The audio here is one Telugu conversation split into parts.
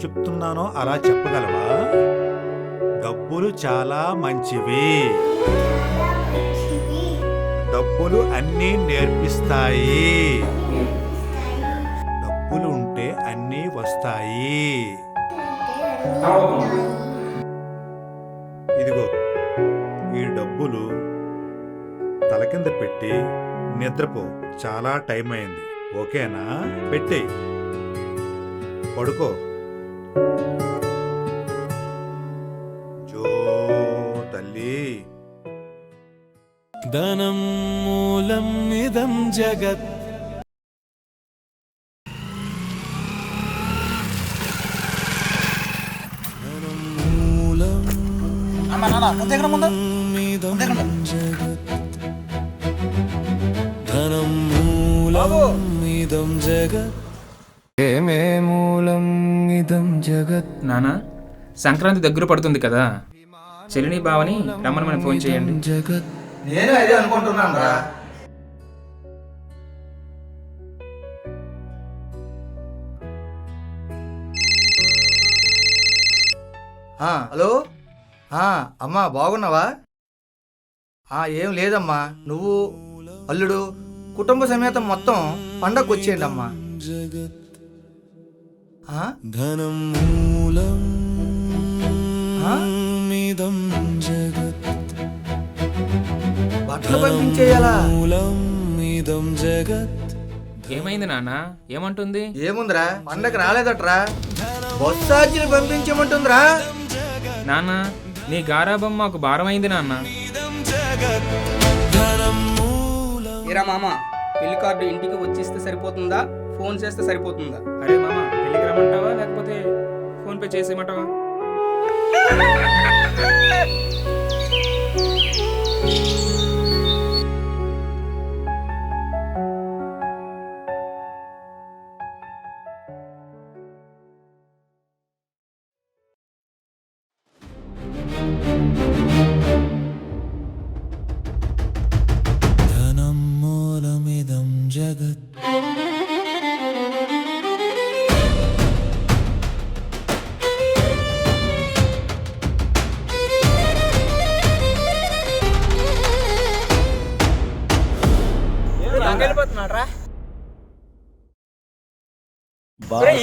చెప్తున్నానో అలా చెప్పగలవా? డబ్బులు చాలా మంచివి. డబ్బులు అన్నీ నేర్పిస్తాయి. డబ్బులు ఉంటే అన్నీ వస్తాయి. ఇదిగో ఈ డబ్బులు తల కింద పెట్టి నిద్రపో. చాలా టైం అయింది. ఓకేనా? పెట్టేయ్, పడుకో. జో తల్లి. ధనం మూలం ఇదం జగత్. ధనం మూలం ఇదం జగత్. ధనం మూలం ఇదం జగత్. ఏమే మూలం ఇదం జగత్. నానా, సంక్రాంతి దగ్గర పడుతుంది కదా, చెల్లిని బావని రమ్మని ఫోన్ చేయండి. జగత్. నేను అదే అనుకుంటున్నాను రా. హలో, అమ్మా బాగున్నావా? ఏం లేదమ్మా, నువ్వు అల్లుడు కుటుంబ సమేతం మొత్తం పండగకు వచ్చేయండి అమ్మా. ధనం మూలం ఇదం జగత్. బట్టలు పంపించేయాలా? మూలం ఇదం జగత్. ఏమైంది నాన్న? ఏమంటుంది? ఏముందిరా, పండగ రాలేదట్రా, బస్ ఛార్జీలు పంపించమంటుందిరా. నాన్న, నీ గారాబం మాకు భారమైంది నాన్న. ఏరా మామ, పెళ్లి కార్డు ఇంటికి వచ్చిస్తే సరిపోతుందా, ఫోన్ చేస్తే సరిపోతుందా? అరే మామ, పెళ్ళికి రమ్మంటావా లేకపోతే ఫోన్ పే చేసేయమంటావా? ధనం మూలమిదం జగత్.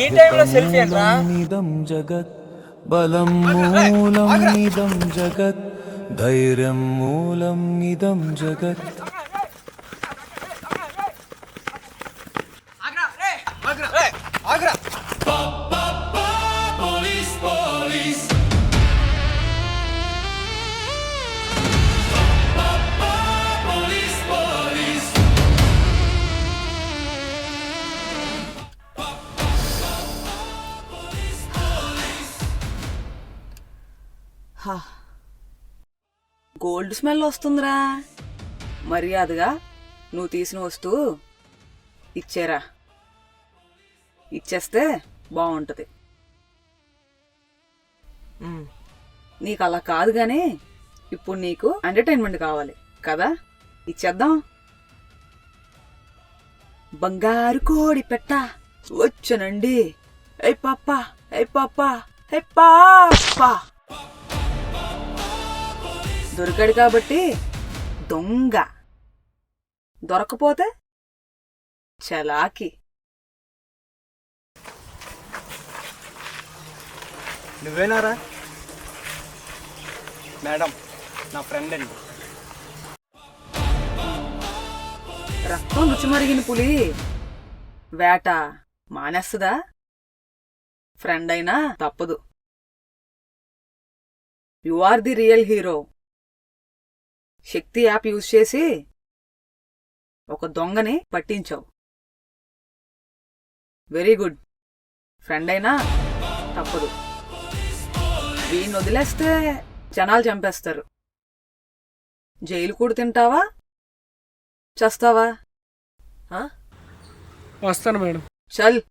ఈ టైంలో సెల్ఫీ ఏంట్రా? ఇదం జగత్. బలం మూలం ఇదం జగత్. ధైర్యం మూలం ఇదం జగత్. గోల్డ్ స్మెల్ వస్తుందిరా. మర్యాదగా నువ్వు తీసిన వస్తువు ఇచ్చేరా. ఇచ్చేస్తే బాగుంటది. నీకు అలా కాదు గానీ ఇప్పుడు నీకు ఎంటర్టైన్మెంట్ కావాలి కదా, ఇచ్చేద్దాం. బంగారు కోడి పెట్ట వచ్చనండి. ఏ పాప, ఏ పాప, ఏ పాప. దొరికాడు కాబట్టి దొంగ, దొరకపోతే చలాకి. నువ్వేనారా? మేడం, నా ఫ్రెండ్ అండి. రక్తం రుచి మరిగిన పులి వేట మానేస్తుందా? ఫ్రెండ్ అయినా తప్పదు. You are the real hero. Shakti app use చేసి ఒక దొంగని పట్టించావు. Very good. ఫ్రెండ్ అయినా తప్పదు. వీణ్ణి వదిలేస్తే జనాలు చంపేస్తారు. జైలు కూడా తింటావా, చస్తావా? వస్తాను మేడం. చల్.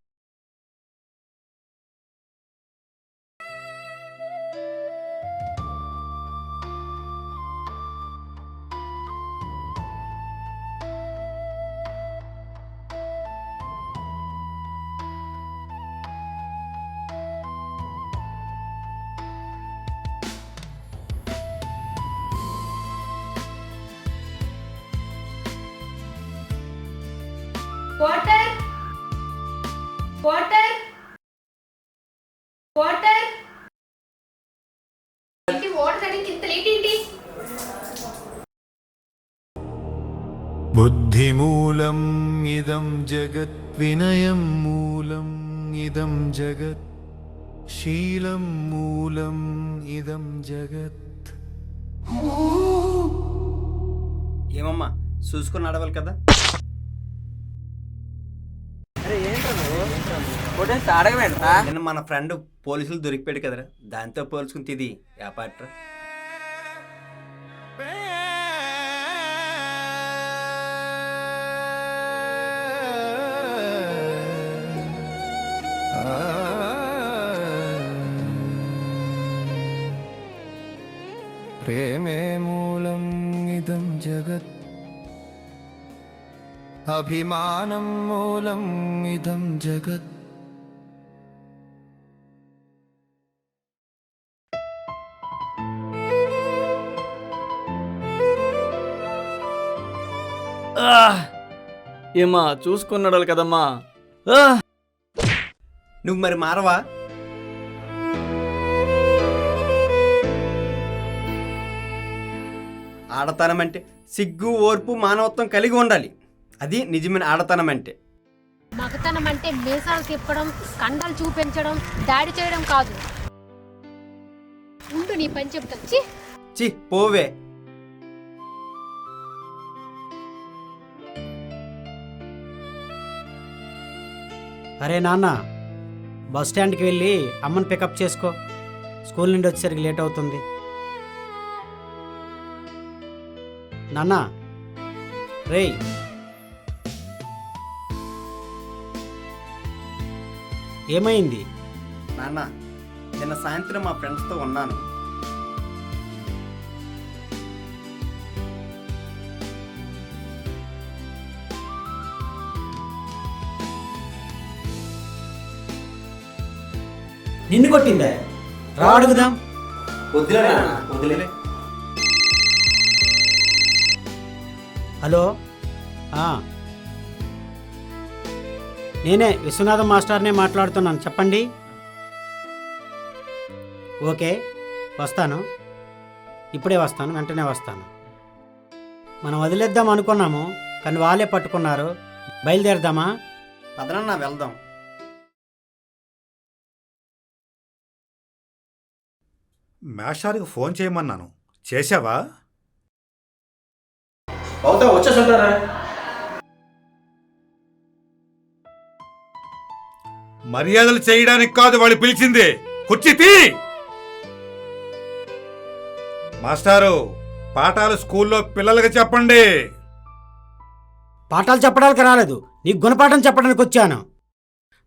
వాటర్ వాటర్ వాటర్ ఏంటి వాటర్ అడిగి ఇంత లేట్ ఏంటి? బుద్ధిమూలం ఇదం జగత్ వినయం మూలం ఇదం జగత్ శీలం మూలం ఇదం జగత్. ఏమమ్మా చూసుకుని నడవాలి కదా. నిన్న మన ఫ్రెండ్ పోలీసులు దొరికిపోయాడు కదరా, దాంతో పోల్చుకుని ఇది వ్యాపార. ప్రేమే మూలం ఇదం జగత్ అభిమానం మూలం ఇదం జగత్. ఏమా చూసుకున్నాడు కదమ్మా. నువ్వు మరి మారవా? ఆడతనం అంటే సిగ్గు, ఓర్పు, మానవత్వం కలిగి ఉండాలి. అది నిజమైన ఆడతనం అంటే. మగతనం అంటే మీసాలు తిప్పడం, కండలు చూపించడం, దాడి చేయడం కాదు. ఉండు నీ పని చెప్తాను. చి పోవే. అరే నాన్న, బస్ స్టాండ్కి వెళ్ళి అమ్మని పికప్ చేసుకో. స్కూల్ నుండి వచ్చేసరికి లేట్ అవుతుంది. నాన్న రేయ్, ఏమైంది? నాన్న, నిన్న సాయంత్రం మా ఫ్రెండ్స్తో ఉన్నాను. నిన్ను కొట్టిందా? రా అడుగుదాం. వదిలే వదిలే. హలో, నేనే విశ్వనాథం మాస్టర్నే మాట్లాడుతున్నాను. చెప్పండి. ఓకే, వస్తాను. ఇప్పుడే వస్తాను, వెంటనే వస్తాను. మనం వదిలేద్దాం అనుకున్నాము, కానీ వాళ్ళే పట్టుకున్నారు. బయలుదేరదామా? పదనన్నా వెళ్దాం. మేషానికి ఫోన్ చేయమన్నాను, చేశావా? వచ్చేస్తుంటారా? మర్యాదలు చేయడానికి కాదు వాళ్ళు పిలిచింది. కుర్చీ తీ. మాస్టారు, పాఠాలు స్కూల్లో పిల్లలకి చెప్పండి. పాఠాలు చెప్పడానికి రాలేదు, నీకు గుణపాఠం చెప్పడానికి వచ్చాను.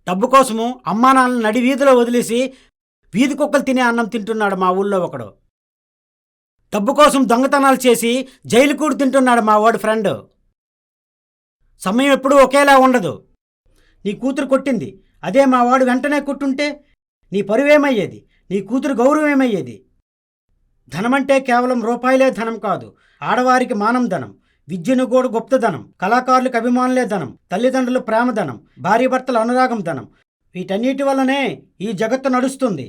డబ్బు కోసము అమ్మా నాన్నని నడి వీధిలో వదిలేసి వీధి కుక్కలు తినే అన్నం తింటున్నాడు మా ఊళ్ళో ఒకడు. డబ్బు కోసం దొంగతనాలు చేసి జైలు కూడు తింటున్నాడు మా వాడు ఫ్రెండ్. సమయం ఎప్పుడూ ఒకేలా ఉండదు. నీ కూతురు కొట్టింది, అదే మా వాడు వెంటనే కొట్టుంటే నీ పరువేమయ్యేది? నీ కూతురు గౌరవం ఏమయ్యేది? ధనమంటే కేవలం రూపాయలే ధనం కాదు, ఆడవారికి మానం ధనం, విద్యను కూడా గుప్తధనం, కళాకారులకు అభిమానులే ధనం, తల్లిదండ్రులు ప్రేమ ధనం, భార్యాభర్తల అనురాగం ధనం. వీటన్నిటి వల్లనే ఈ జగత్తు నడుస్తుంది.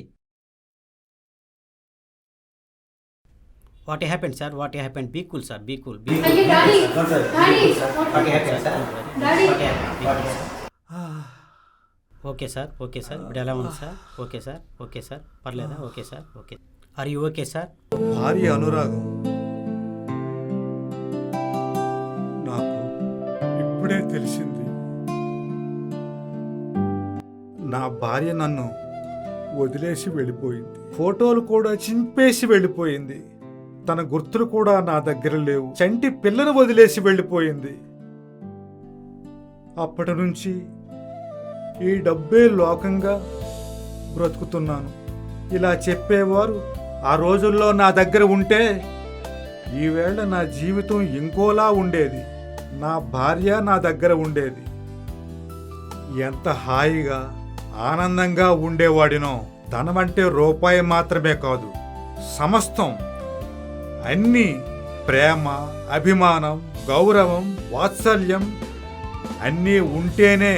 What happened sir? What happened? Be cool sir, be cool. Okay sir, okay sir. ఇప్పుడు ఎలా ఉంది sir? Okay sir, okay sir. పర్లేదా? Okay sir, okay. Are you okay sir? భార్య అనురాగం నాకు ఇప్పుడే తెలిసింది. నా భార్య నన్ను వదిలేసి వెళ్ళిపోయింది. ఫోటోలు కూడా చింపేసి వెళ్ళిపోయింది. తన గుర్తులు కూడా నా దగ్గర లేవు. చంటి పిల్లను వదిలేసి వెళ్ళిపోయింది. అప్పటి నుంచి ఈ డబ్బే లోకంగా బ్రతుకుతున్నాను. ఇలా చెప్పేవారు ఆ రోజుల్లో నా దగ్గర ఉంటే ఈవేళ నా జీవితం ఇంకోలా ఉండేది. నా భార్య నా దగ్గర ఉండేది. ఎంత హాయిగా ఆనందంగా ఉండేవాడినో. ధనమంటే రూపాయి మాత్రమే కాదు, సమస్తం. అన్నీ ప్రేమ, అభిమానం, గౌరవం, వాత్సల్యం అన్నీ ఉంటేనే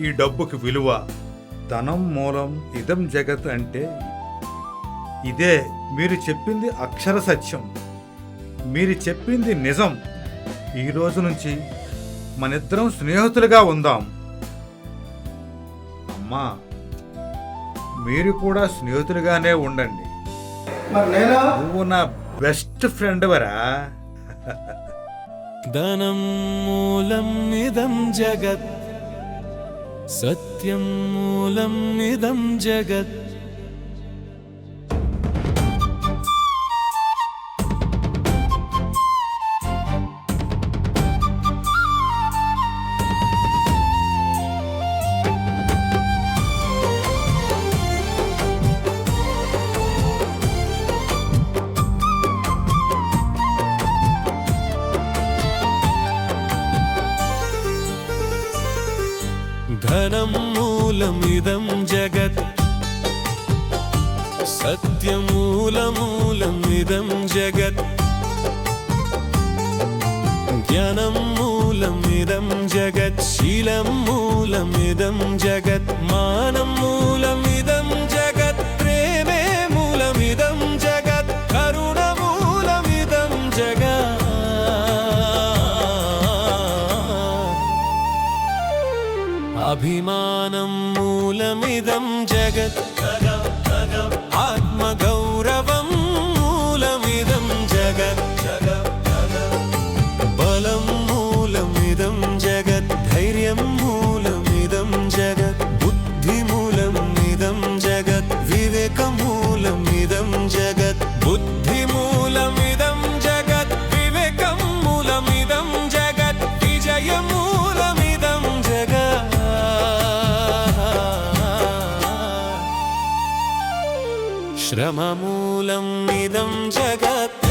ఈ డబ్బుకి విలువ. ధనం మూలం ఇదం జగత్ అంటే ఇదే. మీరు చెప్పింది అక్షర సత్యం, మీరు చెప్పింది నిజం. ఈ రోజు నుంచి మనిద్దరం స్నేహితులుగా ఉందాం. అమ్మా, మీరు కూడా స్నేహితులుగానే ఉండండి. మరి నేను నువ్వు నా బెస్ట్ ఫ్రెండ్ వరా. ధనం మూలం ఇదం జగత్, సత్యం మూలం ఇదం జగత్. ధనం మూలమిదం జగత్, సత్యమూలమూలమిదం జగత్. జ్ఞానం మూలమిదం జగత్, శీలం మూలమిదం జగత్. మానం మూలమిదం జగత్, ప్రేమే మూలమిదం జగత్. కరుణ మూలమిదం జగత్. అభిమానం మూలమిదం జగత్, ఆత్మగౌరవం మూలమిదం జగత్. బలం మూలమిదం జగత్, ధైర్యం మూలమిదం జగత్. బుద్ధి మూలమిదం జగత్, వివేకం మూలమిదం జగత్. బుద్ధి మూలమిదం జగత్, వివేకం మూలమిదం జగత్. విజయం మూలమిదం జగత్. శ్రమ మూలం ఇదం జగత్.